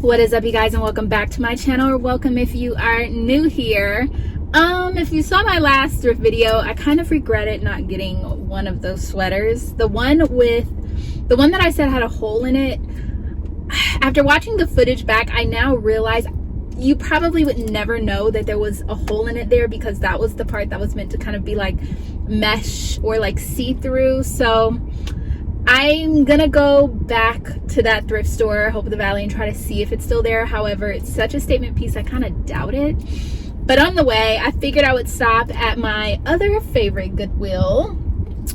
What is up, you guys, and welcome back to my channel, or welcome if you are new here. If you saw my last thrift video, I kind of regretted not getting one of those sweaters. The one that I said had a hole in it. After watching the footage back, I now realize you probably would never know that there was a hole in it there, because that was the part that was meant to kind of be like mesh or like see-through. So I'm gonna go back to that thrift store, Hope of the Valley, and try to see if it's still there. However, it's such a statement piece, I kind of doubt it. But on the way, I figured I would stop at my other favorite Goodwill,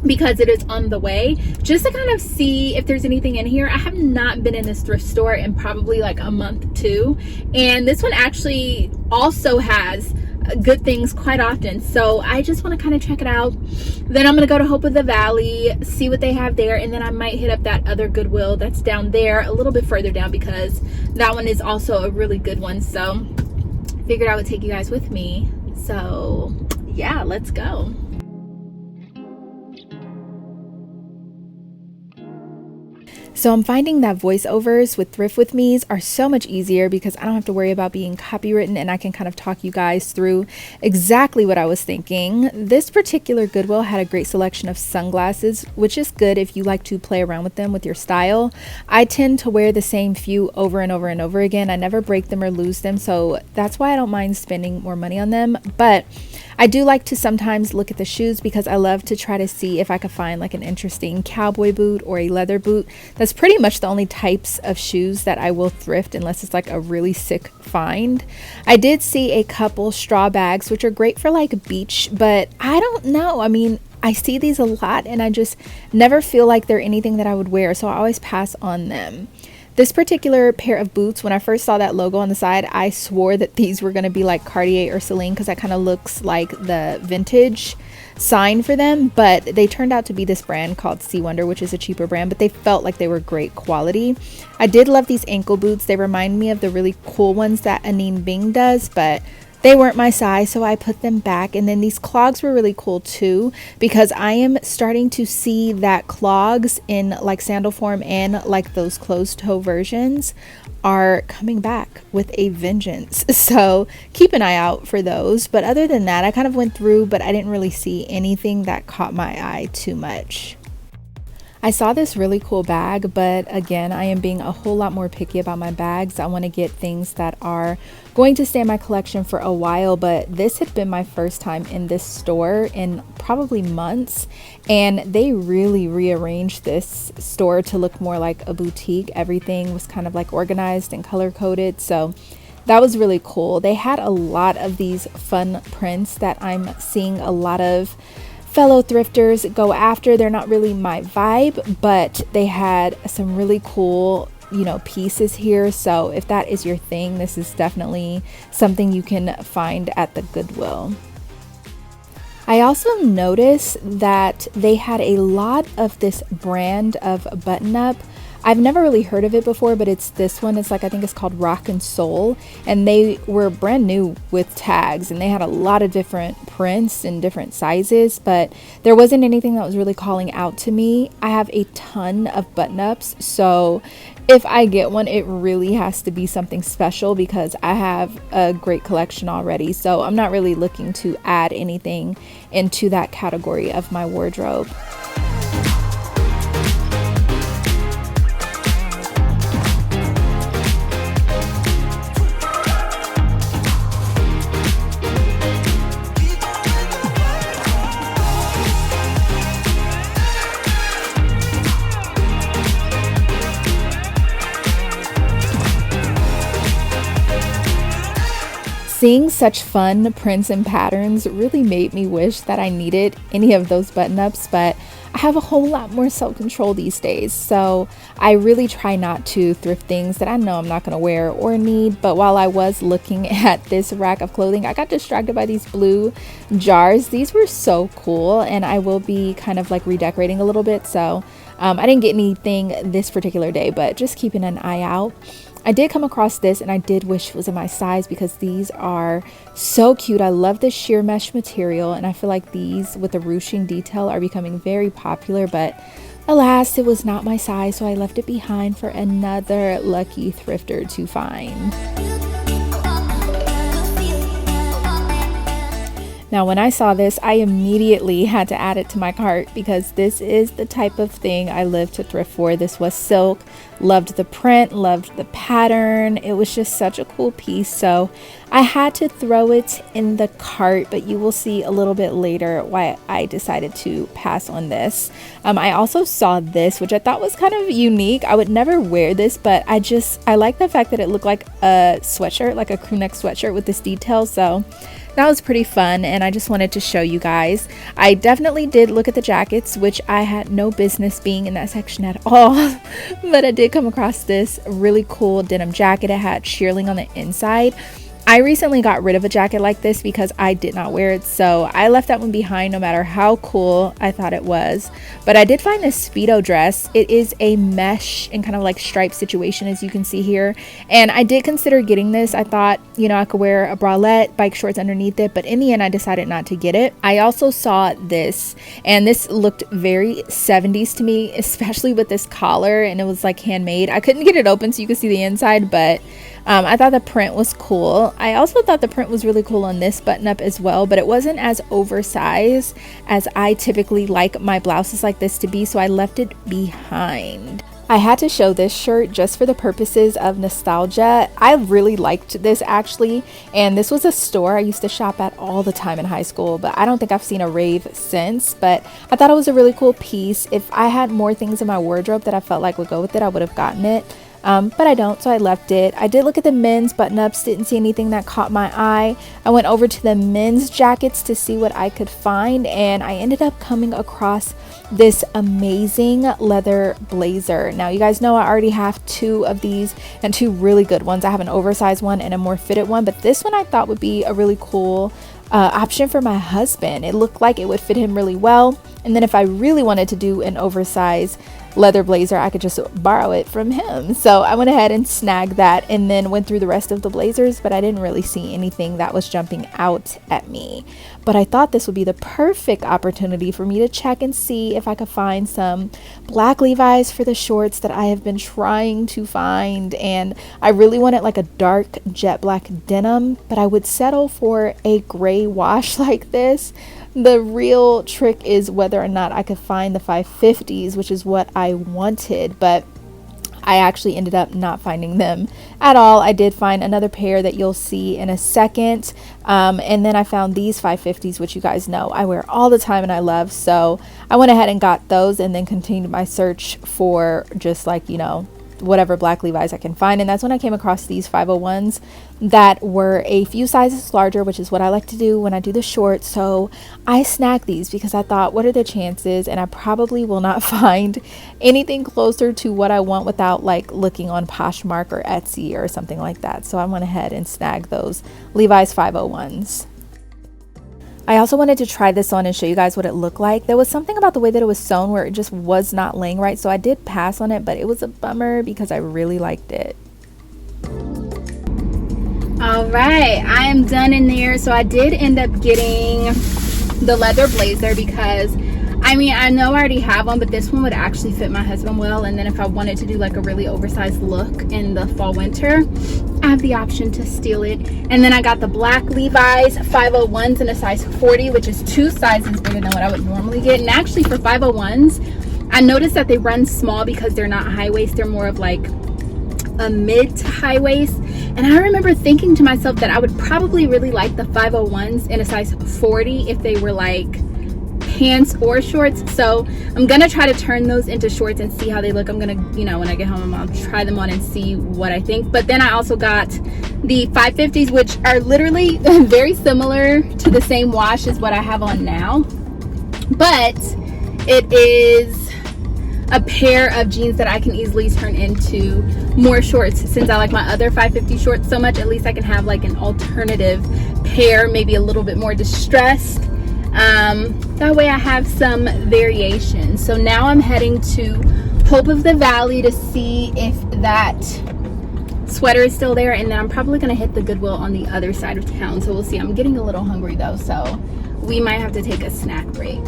because it is on the way, just to kind of see if there's anything in here. I have not been in this thrift store in probably like a month too, and this one actually also has good things quite often, so I just want to kind of check it out. Then I'm gonna go to Hope of the Valley, see what they have there, and then I might hit up that other Goodwill that's down there a little bit further down, because that one is also a really good one. So figured I would take you guys with me. So yeah, let's go. So I'm finding that voiceovers with Thrift With Me's are so much easier, because I don't have to worry about being copywritten, and I can kind of talk you guys through exactly what I was thinking. This particular Goodwill had a great selection of sunglasses, which is good if you like to play around with them with your style. I tend to wear the same few over and over and over again. I never break them or lose them, so that's why I don't mind spending more money on them. But I do like to sometimes look at the shoes, because I love to try to see if I could find like an interesting cowboy boot or a leather boot. That's pretty much the only types of shoes that I will thrift, unless it's like a really sick find. I did see a couple straw bags, which are great for like beach, but I don't know. I mean, I see these a lot and I just never feel like they're anything that I would wear, so I always pass on them. This particular pair of boots, when I first saw that logo on the side, I swore that these were going to be like Cartier or Celine, because that kind of looks like the vintage sign for them. But they turned out to be this brand called Sea Wonder, which is a cheaper brand, but they felt like they were great quality. I did love these ankle boots. They remind me of the really cool ones that Anine Bing does, but they weren't my size, so I put them back. And then these clogs were really cool too, because I am starting to see that clogs in like sandal form and like those closed toe versions are coming back with a vengeance. So keep an eye out for those. But other than that, I kind of went through, but I didn't really see anything that caught my eye too much. I saw this really cool bag, but again, I am being a whole lot more picky about my bags. I want to get things that are going to stay in my collection for a while, but this had been my first time in this store in probably months, and they really rearranged this store to look more like a boutique. Everything was kind of like organized and color coded, so that was really cool. They had a lot of these fun prints that I'm seeing a lot of fellow thrifters go after. They're not really my vibe, but they had some really cool, pieces here. So if that is your thing, this is definitely something you can find at the Goodwill. I also noticed that they had a lot of this brand of button-up. I've never really heard of it before, but it's this one. It's like, I think it's called Rock and Soul, and they were brand new with tags, and they had a lot of different prints and different sizes, but there wasn't anything that was really calling out to me. I have a ton of button-ups, so if I get one, it really has to be something special, because I have a great collection already. So I'm not really looking to add anything into that category of my wardrobe. Seeing such fun prints and patterns really made me wish that I needed any of those button-ups, but I have a whole lot more self-control these days, so I really try not to thrift things that I know I'm not going to wear or need. But while I was looking at this rack of clothing, I got distracted by these blue jars. These were so cool, and I will be kind of like redecorating a little bit, so I didn't get anything this particular day, but just keeping an eye out. I did come across this, and I did wish it was in my size, because these are so cute. I love the sheer mesh material, and I feel like these with the ruching detail are becoming very popular. But Alas, it was not my size, so I left it behind for another lucky thrifter to find. Now, when I saw this, I immediately had to add it to my cart because this is the type of thing I live to thrift for. This was silk, loved the print, loved the pattern. It was just such a cool piece. So I had to throw it in the cart, but you will see a little bit later why I decided to pass on this. I also saw this, which I thought was kind of unique. I would never wear this, but I like the fact that it looked like a sweatshirt, like a crew neck sweatshirt with this detail. So that was pretty fun, and I just wanted to show you guys. I definitely did look at the jackets, which I had no business being in that section at all, but I did come across this really cool denim jacket. It had shearling on the inside. I recently got rid of a jacket like this because I did not wear it, so I left that one behind no matter how cool I thought it was. But I did find this Speedo dress. It is a mesh and kind of like stripe situation, as you can see here, and I did consider getting this. I thought, you know, I could wear a bralette, bike shorts underneath it, but in the end I decided not to get it. I also saw this, and this looked very 70s to me, especially with this collar, and it was like handmade. I couldn't get it open so you could see the inside, but I thought the print was cool. I also thought the print was really cool on this button up as well, but it wasn't as oversized as I typically like my blouses like this to be, so I left it behind. I had to show this shirt just for the purposes of nostalgia. I really liked this actually, and this was a store I used to shop at all the time in high school, but I don't think I've seen a rave since. But I thought it was a really cool piece. If I had more things in my wardrobe that I felt like would go with it, I would have gotten it. But I don't, so I left it. I did look at the men's button-ups, didn't see anything that caught my eye. I went over to the men's jackets to see what I could find, and I ended up coming across this amazing leather blazer. Now, you guys know I already have two of these, and two really good ones. I have an oversized one and a more fitted one, but this one I thought would be a really cool option for my husband. It looked like it would fit him really well, and then if I really wanted to do an oversized leather blazer, I could just borrow it from him. So I went ahead and snagged that and then went through the rest of the blazers, but I didn't really see anything that was jumping out at me. But I thought this would be the perfect opportunity for me to check and see if I could find some black Levi's for the shorts that I have been trying to find, and I really wanted like a dark jet black denim, but I would settle for a gray wash like this. The real trick is whether or not I could find the 550s, which is what I wanted, but I actually ended up not finding them at all. I did find another pair that you'll see in a second, and then I found these 550s, which you guys know I wear all the time and I love, so I went ahead and got those and then continued my search for just like, you know, whatever black Levi's I can find. And that's when I came across these 501s that were a few sizes larger, which is what I like to do when I do the shorts. So I snagged these because I thought, what are the chances? And I probably will not find anything closer to what I want without like looking on Poshmark or Etsy or something like that. So I went ahead and snagged those Levi's 501s. I also wanted to try this on and show you guys what it looked like. There was something about the way that it was sewn where it just was not laying right, so I did pass on it, but it was a bummer because I really liked it. All right, I am done in there. So I did end up getting the leather blazer because I mean, I know I already have one, but this one would actually fit my husband well. And then if I wanted to do like a really oversized look in the fall winter, I have the option to steal it. And then I got the black Levi's 501s in a size 40, which is 2 sizes bigger than what I would normally get. And actually for 501s, I noticed that they run small because they're not high waist. They're more of like a mid to high waist. And I remember thinking to myself that I would probably really like the 501s in a size 40 if they were like pants or shorts. So I'm gonna try to turn those into shorts and see how they look. I'm gonna, you know, when I get home, I'll try them on and see what I think. But then I also got the 550s, which are literally very similar to the same wash as what I have on now, but it is a pair of jeans that I can easily turn into more shorts. Since I like my other 550 shorts so much, at least I can have like an alternative pair, maybe a little bit more distressed. That way I have some variation. So now I'm heading to Hope of the Valley to see if that sweater is still there, and then I'm probably gonna hit the Goodwill on the other side of town. So we'll see. I'm getting a little hungry though, so we might have to take a snack break.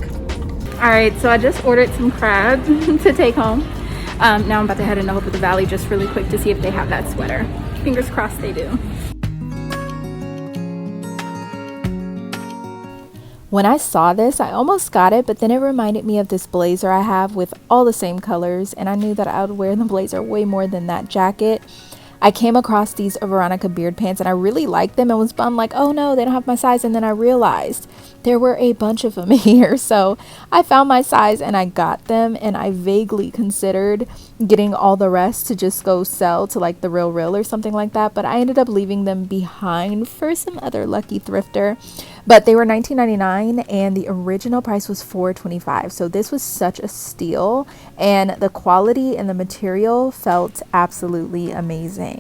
All right, so I just ordered some crabs to take home. Now I'm about to head into Hope of the Valley just really quick to see if they have that sweater. Fingers crossed they do. When I saw this, I almost got it, but then it reminded me of this blazer I have with all the same colors, and I knew that I would wear the blazer way more than that jacket. I came across these Veronica beard pants and I really liked them and was bummed like, oh no, they don't have my size. And then I realized there were a bunch of them here. So I found my size and I got them, and I vaguely considered getting all the rest to just go sell to like TheRealReal or something like that. But I ended up leaving them behind for some other lucky thrifter. But they were $19.99 and the original price was $4.25. So this was such a steal, and the quality and the material felt absolutely amazing.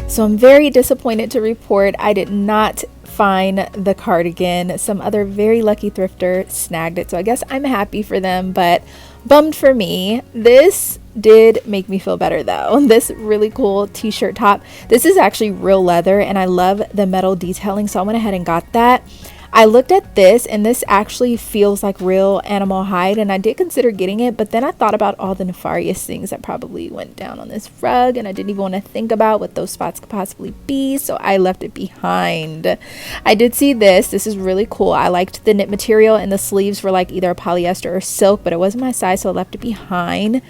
So I'm very disappointed to report I did not find the cardigan. Some other very lucky thrifter snagged it, so I guess I'm happy for them, but bummed for me. This did make me feel better though. This really cool t-shirt top. This is actually real leather and I love the metal detailing, so I went ahead and got that. I looked at this and this actually feels like real animal hide, and I did consider getting it, but then I thought about all the nefarious things that probably went down on this rug, and I didn't even want to think about what those spots could possibly be, so I left it behind. I did see this. This is really cool. I liked the knit material, and the sleeves were like either polyester or silk, but it wasn't my size, so I left it behind.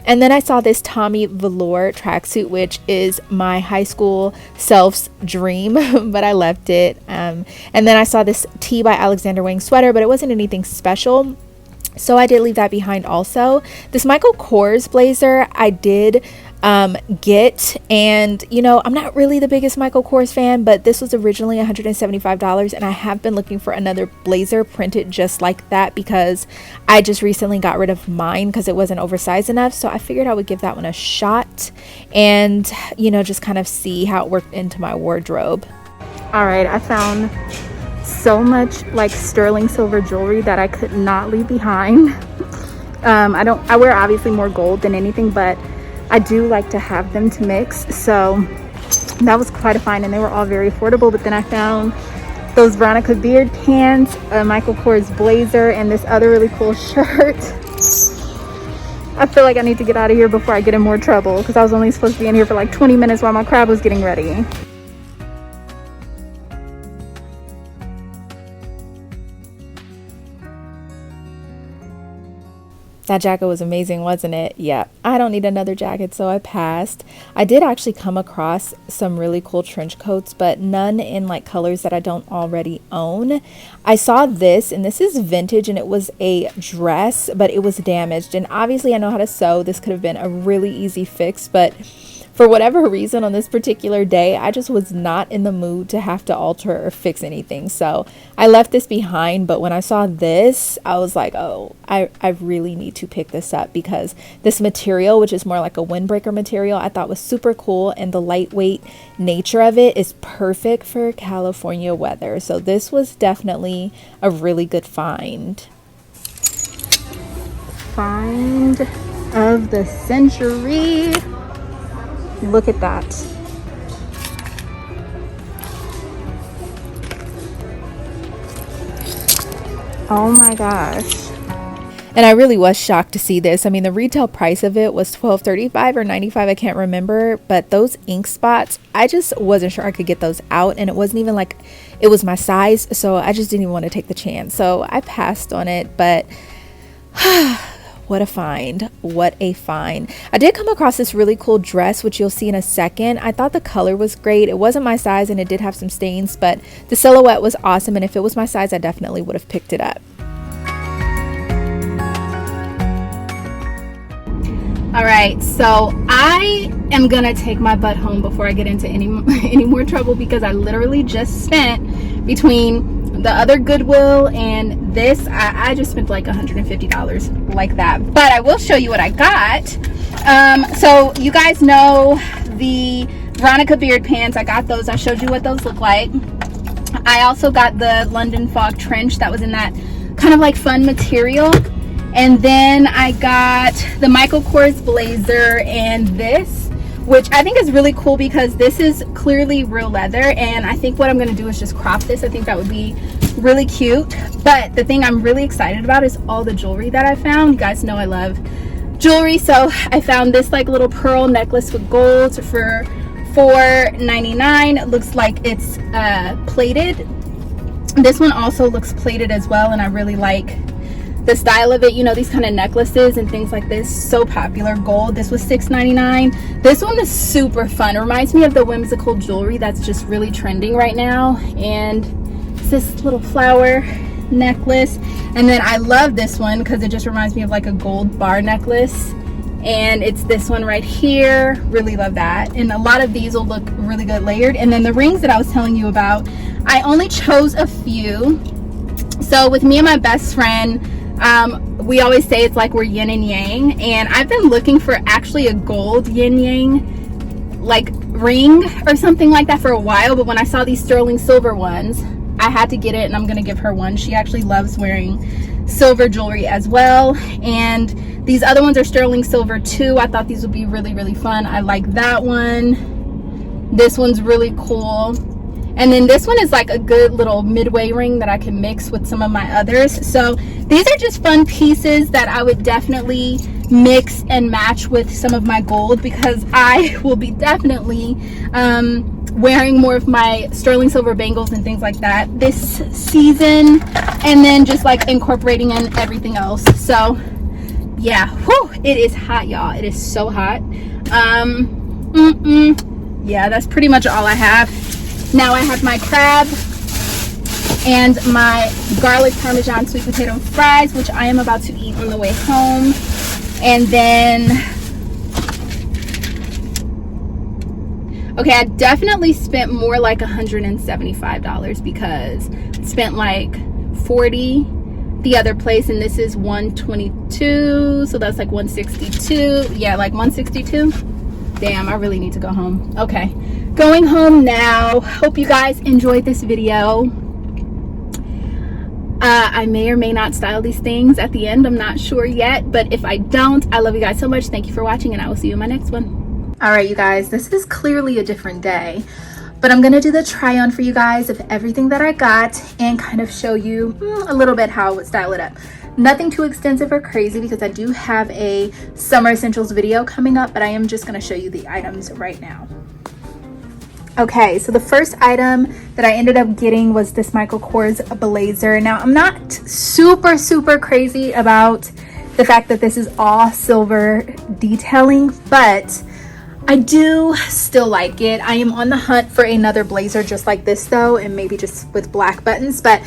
And then I saw this Tommy velour tracksuit, which is my high school self's dream, but I left it. And then I saw this T by Alexander Wang sweater, but it wasn't anything special, so I did leave that behind also. This Michael Kors blazer I did get, and you know, I'm not really the biggest Michael Kors fan, but this was originally $175, and I have been looking for another blazer printed just like that because I just recently got rid of mine because it wasn't oversized enough, so I figured I would give that one a shot and, you know, just kind of see how it worked into my wardrobe. All right, I found so much sterling silver jewelry that I could not leave behind. I wear obviously more gold than anything, but I do like to have them to mix, so that was quite a find, and they were all very affordable. But then I found those Veronica beard pants, a Michael Kors blazer, and this other really cool shirt. I feel like I need to get out of here before I get in more trouble because I was only supposed to be in here for like 20 minutes while my crab was getting ready. That jacket was amazing, wasn't it? Yeah, I don't need another jacket, so I passed. I did actually come across some really cool trench coats, but none in like colors that I don't already own. I saw this, and this is vintage, and it was a dress, but it was damaged. And obviously I know how to sew. This could have been a really easy fix, but for whatever reason on this particular day, I just was not in the mood to have to alter or fix anything. So I left this behind, but when I saw this, I was like, oh, I really need to pick this up because this material, which is more like a windbreaker material, I thought was super cool, and the lightweight nature of it is perfect for California weather. So this was definitely a really good find. Find of the century. Look at that. Oh my gosh. And I really was shocked to see this. I mean, the retail price of it was $12.35 or $95, I can't remember, but those ink spots, I just wasn't sure I could get those out, and it wasn't even like it was my size, so I just didn't even want to take the chance. So I passed on it, but what a find. What a find. I did come across this really cool dress, which you'll see in a second. I thought the color was great. It wasn't my size and it did have some stains, but the silhouette was awesome, and if it was my size, I definitely would have picked it up. All right, so I am gonna take my butt home before I get into any more trouble because I literally just spent between the other Goodwill, and this I just spent like $150 like that. But I will show you what I got. So you guys know the Veronica beard pants. I got those. I showed you what those look like. I also got the London Fog trench that was in that kind of like fun material. And then I got the Michael Kors blazer and this, which I think is really cool because this is clearly real leather, and I think what I'm going to do is just crop this. I think that would be really cute. But the thing I'm really excited about is all the jewelry that I found. You guys know I love jewelry, so I found this like little pearl necklace with gold for $4.99. It looks like it's plated. This one also looks plated as well, and I really like the style of it. You know, these kind of necklaces and things like this, so popular. Gold. This was $6.99. This one is super fun. It reminds me of the whimsical jewelry that's just really trending right now. And it's this little flower necklace. And then I love this one because it just reminds me of like a gold bar necklace. And it's this one right here. Really love that. And a lot of these will look really good layered. And then the rings that I was telling you about, I only chose a few. So with me and my best friend, we always say it's like we're yin and yang, and I've been looking for actually a gold yin yang like ring or something like that for a while, but when I saw these sterling silver ones, I had to get it, and I'm gonna give her one. She actually loves wearing silver jewelry as well, and these other ones are sterling silver too. I thought these would be really, really fun. I like that one. This one's really cool. And then this one is like a good little midway ring that I can mix with some of my others. So these are just fun pieces that I would definitely mix and match with some of my gold, because I will be definitely wearing more of my sterling silver bangles and things like that this season, and then just like incorporating in everything else. So yeah, whew, it is hot, y'all. It is so hot. Yeah, that's pretty much all I have. Now I have my crab and my garlic parmesan sweet potato fries, which I am about to eat on the way home. And then, okay, I definitely spent more like $175 because I spent like $40 the other place, and this is $122, so that's like $162. Yeah, like $162. Damn, I really need to go home. Okay, going home now. Hope you guys enjoyed this video. I may or may not style these things at the end. I'm not sure yet, but if I don't, I love you guys so much. Thank you for watching, and I will see you in my next one. All right, you guys, this is clearly a different day, but I'm gonna do the try on for you guys of everything that I got and kind of show you a little bit how I would style it up. Nothing too extensive or crazy because I do have a summer essentials video coming up, but I am just gonna show you the items right now. Okay, so the first item that I ended up getting was this Michael Kors blazer. Now, I'm not super crazy about the fact that this is all silver detailing, but I do still like it. I am on the hunt for another blazer just like this though, and maybe just with black buttons, but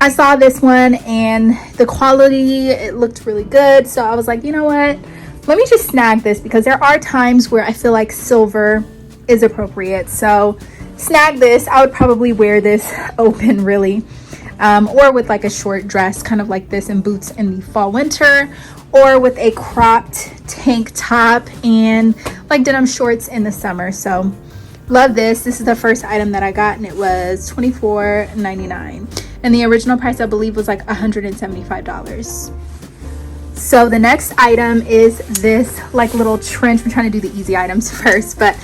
I saw this one and the quality, it looked really good. So I was like, you know what? Let me just snag this, because there are times where I feel like silver is appropriate. So snag this. I would probably wear this open really, or with like a short dress kind of like this and boots in the fall winter, or with a cropped tank top and like denim shorts in the summer. So love this. This is the first item that I got, and it was $24.99, and the original price I believe was like $175. So the next item is this like little trench. I'm trying to do the easy items first, but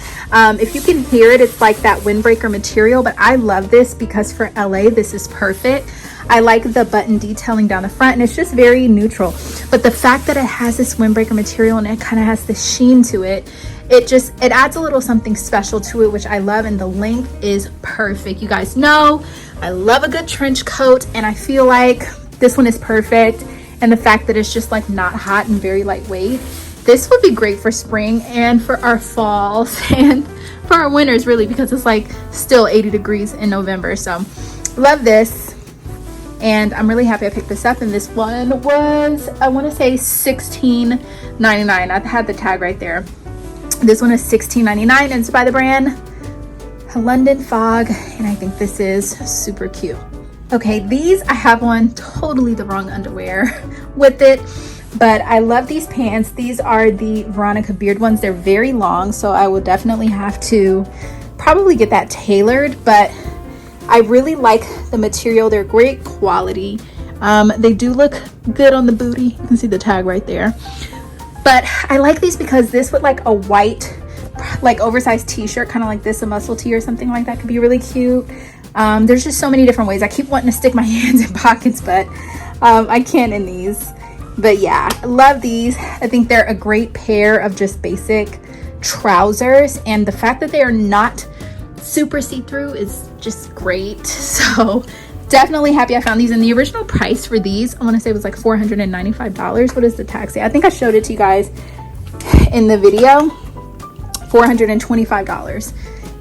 if you can hear it, it's like that windbreaker material, but I love this because for LA this is perfect. I like the button detailing down the front, and it's just very neutral, but the fact that it has this windbreaker material and it kind of has this sheen to it, it adds a little something special to it, which I love. And the length is perfect. You guys know I love a good trench coat, and I feel like this one is perfect. And the fact that it's just like not hot and very lightweight, this would be great for spring and for our falls and for our winters really, because it's like still 80 degrees in November. So love this, and I'm really happy I picked this up. And this one was, I want to say $16.99. I had the tag right there. This one is $16.99, and it's by the brand London Fog, and I think this is super cute. Okay, these I have on totally the wrong underwear with it, but I love these pants. These are the Veronica beard ones. They're very long, so I will definitely have to probably get that tailored, but I really like the material. They're great quality. They do look good on the booty. You can see the tag right there. But I like these because this with like a white, like oversized t-shirt, kind of like this, a muscle tee or something like that, could be really cute. There's just so many different ways. I keep wanting to stick my hands in pockets, but I can't in these. But yeah, I love these. I think they're a great pair of just basic trousers, and the fact that they are not super see-through is just great. So definitely happy I found these. And the original price for these, I want to say, was like $495. What does the tag say? I think I showed it to you guys in the video. $425,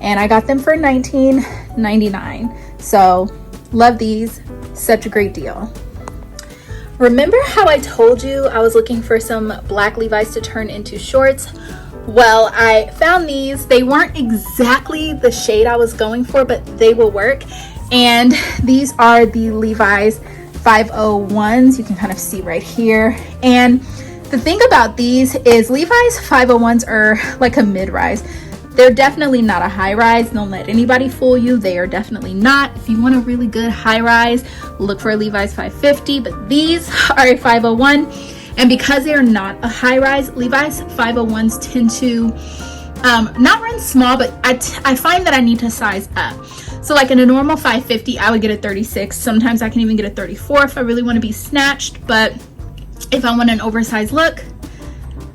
and I got them for $19.99. So love these, such a great deal. Remember how I told you I was looking for some black Levi's to turn into shorts? Well, I found these. They weren't exactly the shade I was going for, but they will work. And these are the Levi's 501s. You can kind of see right here. And the thing about these is Levi's 501s are like a mid-rise. They're definitely not a high-rise. Don't let anybody fool you. They are definitely not. If you want a really good high-rise, look for a Levi's 550, but these are a 501. And because they are not a high-rise, Levi's 501s tend to not run small, but I find that I need to size up. So like in a normal 550, I would get a 36. Sometimes I can even get a 34 if I really want to be snatched, but if I want an oversized look,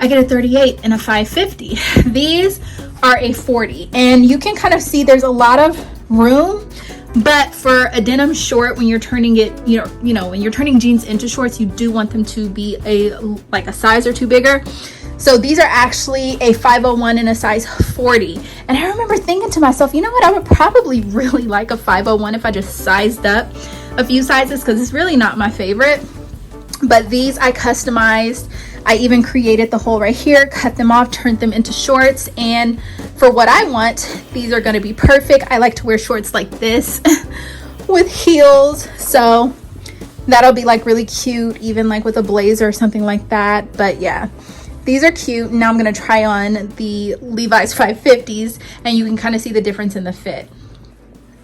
I get a 38 in a 550. These are a 40, and you can kind of see there's a lot of room, but for a denim short, when you're turning it, when you're turning jeans into shorts, you do want them to be like a size or two bigger. So these are actually a 501 in a size 40. And I remember thinking to myself, you know what, I would probably really like a 501 if I just sized up a few sizes, because it's really not my favorite. But these I customized. I even created the hole right here, cut them off, turned them into shorts. And for what I want, these are going to be perfect. I like to wear shorts like this with heels. So that'll be like really cute, even like with a blazer or something like that. But yeah, these are cute. Now I'm going to try on the Levi's 550s, and you can kind of see the difference in the fit.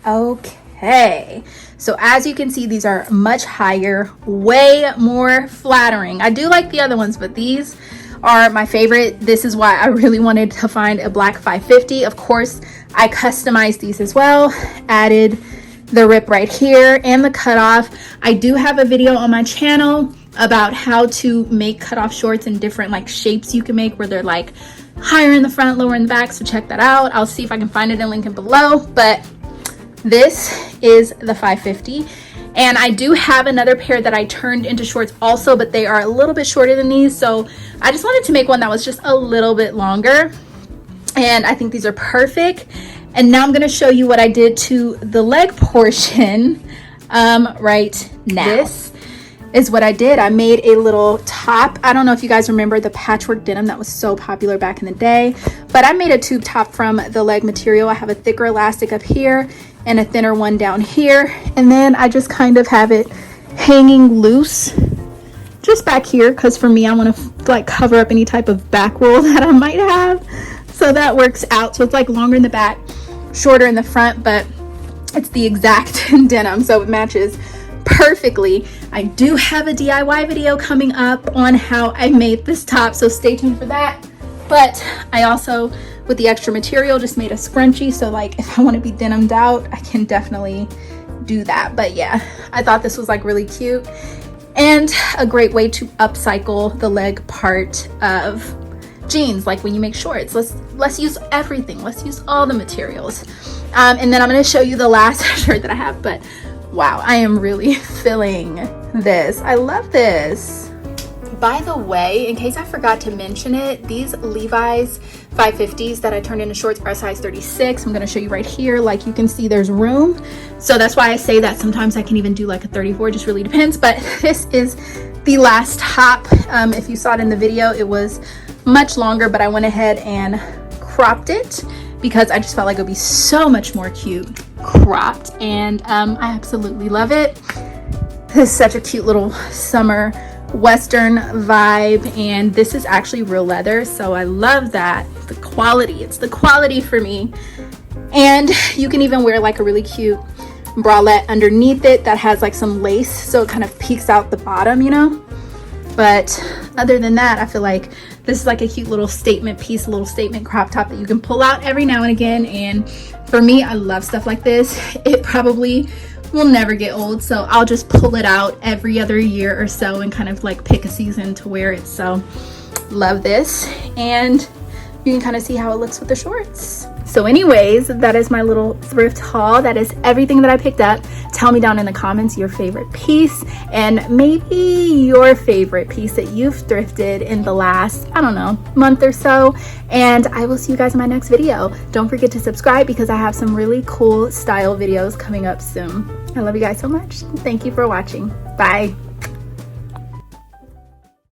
Okay, so as you can see, these are much higher, way more flattering. I do like the other ones, but these are my favorite. This is why I really wanted to find a black 550. Of course, I customized these as well, added the rip right here and the cutoff. I do have a video on my channel about how to make cutoff shorts in different like shapes you can make, where they're like higher in the front, lower in the back. So check that out. I'll see if I can find it and link it below. But this is the 550, and I do have another pair that I turned into shorts also, but they are a little bit shorter than these. So I just wanted to make one that was just a little bit longer, and I think these are perfect. And now I'm going to show you what I did to the leg portion right now. This is what I did. I made a little top. I don't know if you guys remember the patchwork denim that was so popular back in the day, but I made a tube top from the leg material. I have a thicker elastic up here and a thinner one down here, and then I just kind of have it hanging loose just back here, because for me, I want to like cover up any type of back roll that I might have. So that works out. So it's like longer in the back, shorter in the front, but it's the exact denim, so it matches perfectly. I do have a DIY video coming up on how I made this top, so stay tuned for that. But I also, with the extra material, just made a scrunchie, so like if I want to be denimed out, I can definitely do that. But yeah, I thought this was like really cute and a great way to upcycle the leg part of jeans. Like when you make shorts, let's use everything, let's use all the materials. And then I'm going to show you the last shirt that I have. But wow, I am really feeling this. I love this. By the way, in case I forgot to mention it, these Levi's 550s that I turned into shorts are a size 36. I'm going to show you right here. Like you can see, there's room. So that's why I say that sometimes I can even do like a 34. It just really depends. But this is the last top. If you saw it in the video, it was much longer, but I went ahead and cropped it because I just felt like it would be so much more cute cropped, and I absolutely love it. This is such a cute little summer Western vibe, and this is actually real leather, so I love that. The quality, it's the quality for me. And you can even wear like a really cute bralette underneath it that has like some lace, so it kind of peeks out the bottom, you know. But other than that, I feel like this is like a cute little statement piece, a little statement crop top that you can pull out every now and again. And for me, I love stuff like this. It probably will never get old, so I'll just pull it out every other year or so and kind of like pick a season to wear it. So love this, and you can kind of see how it looks with the shorts. So anyways, that is my little thrift haul. That is everything that I picked up. Tell me down in the comments your favorite piece, and maybe your favorite piece that you've thrifted in the last, I don't know, month or so. And I will see you guys in my next video. Don't forget to subscribe because I have some really cool style videos coming up soon. I love you guys so much. Thank you for watching. Bye.